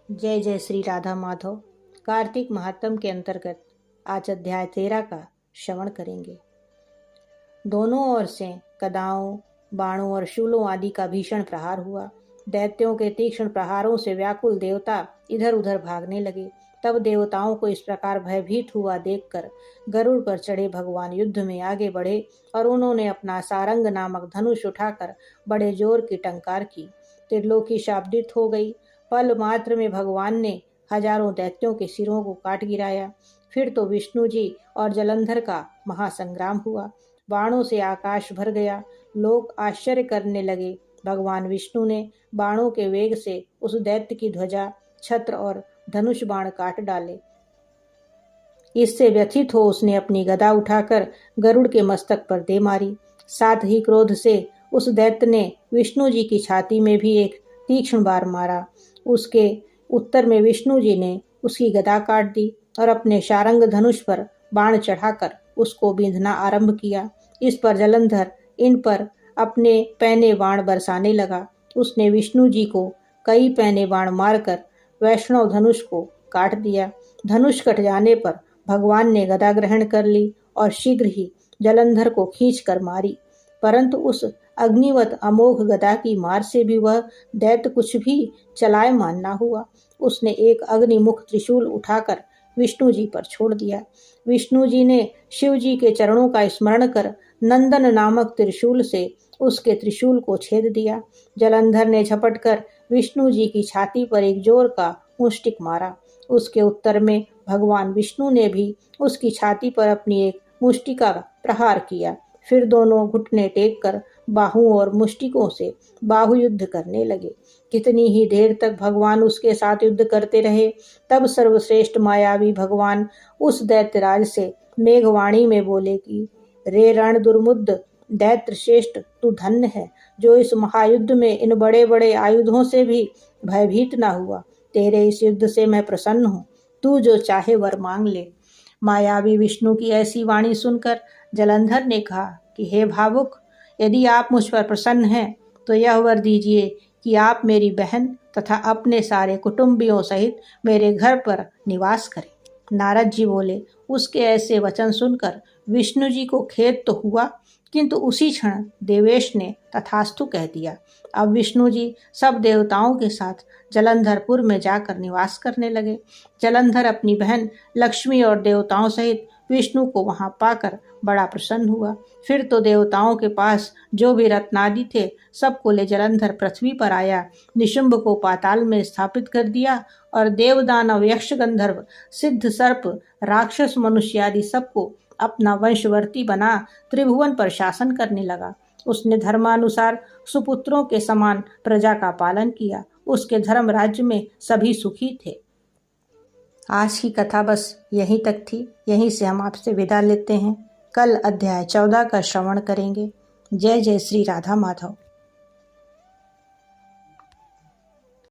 जय जय श्री राधा माधव। कार्तिक महात्म के अंतर्गत आज अध्याय 13 का श्रवण करेंगे। दोनों ओर से गदाओं, बाणों और शूलों आदि का भीषण प्रहार हुआ। दैत्यों के तीक्ष्ण प्रहारों से व्याकुल देवता इधर उधर भागने लगे। तब देवताओं को इस प्रकार भयभीत हुआ देखकर गरुड़ पर चढ़े भगवान युद्ध में आगे बढ़े और उन्होंने अपना सारंग नामक धनुष उठाकर बड़े जोर की टंकार की। त्रिलोकी शाब्दित हो गई। पल मात्र में भगवान ने हजारों दैत्यों के सिरों को काट गिराया। फिर तो विष्णु जी और जलंधर का महासंग्राम हुआ। बाणों से आकाश भर गया। लोग आश्चर्य करने लगे। भगवान विष्णु ने बाणों के वेग से उस दैत्य की ध्वजा, छत्र और धनुष बाण काट डाले। इससे व्यथित हो उसने अपनी गदा उठाकर गरुड़ के मस्तक पर दे मारी। साथ ही क्रोध से उस दैत्य ने विष्णु जी की छाती में भी एक तीक्ष्ण बार मारा। उसके उत्तर में विष्णु जी ने उसकी गदा काट दी और अपने शारंग धनुष पर बाण चढ़ाकर उसको बींधना आरंभ किया। इस पर जलंधर इन पर अपने पैने बाण बरसाने लगा। उसने विष्णु जी को कई पैने बाण मारकर वैष्णव धनुष को काट दिया। धनुष कट जाने पर भगवान ने गदा ग्रहण कर ली और शीघ्र ही जलंधर को खींच कर मारी। परंतु उस अग्निवत अमोघ गदा की मार से भी वह दैत्य कुछ भी चलायमान न हुआ। उसने एक अग्निमुख त्रिशूल उठाकर विष्णु जी पर छोड़ दिया। विष्णु जी ने शिव जी के चरणों का स्मरण कर नंदन नामक त्रिशूल से उसके त्रिशूल को छेद दिया। जलंधर ने झपटकर विष्णु जी की छाती पर एक जोर का मुष्टिक मारा। उसके उत्तर में भगवान विष्णु ने भी उसकी छाती पर अपनी एक मुष्टिका प्रहार किया। फिर दोनों घुटने टेक कर बाहुओं और मुष्टिकों से बाहु युद्ध करने लगे। कितनी ही देर तक भगवान उसके साथ युद्ध करते रहे। तब सर्वश्रेष्ठ मायावी भगवान उस दैत्यराज से मेघवाणी में बोले कि रे रण दुर्मुद्ध दैत्य श्रेष्ठ, तू धन्य है जो इस महायुद्ध में इन बड़े बड़े आयुधों से भी भयभीत न हुआ। तेरे इस युद्ध से मैं प्रसन्न हूँ। तू जो चाहे वर मांग ले। मायावी विष्णु की ऐसी वाणी सुनकर जलंधर ने कहा कि हे भावुक, यदि आप मुझ पर प्रसन्न हैं तो यह वर दीजिए कि आप मेरी बहन तथा अपने सारे कुटुंबियों सहित मेरे घर पर निवास करें। नारद जी बोले। उसके ऐसे वचन सुनकर विष्णु जी को खेद तो हुआ, किंतु उसी क्षण देवेश ने तथास्तु कह दिया। अब विष्णु जी सब देवताओं के साथ जलंधरपुर में जाकर निवास करने लगे। जलंधर अपनी बहन लक्ष्मी और देवताओं सहित विष्णु को वहां पाकर बड़ा प्रसन्न हुआ। फिर तो देवताओं के पास जो भी रत्नादि थे सबको ले जलंधर पृथ्वी पर आया। निशुंभ को पाताल में स्थापित कर दिया और देवदानव, यक्ष, गंधर्व, सिद्ध, सर्प, राक्षस, मनुष्य आदि सबको अपना वंशवर्ती बना त्रिभुवन पर शासन करने लगा। उसने धर्मानुसार सुपुत्रों के समान प्रजा का पालन किया। उसके धर्म राज्य में सभी सुखी थे। आज की कथा बस यहीं तक थी। यहीं से हम आपसे विदा लेते हैं। कल अध्याय 14 का श्रवण करेंगे। जय जय श्री राधा माधव।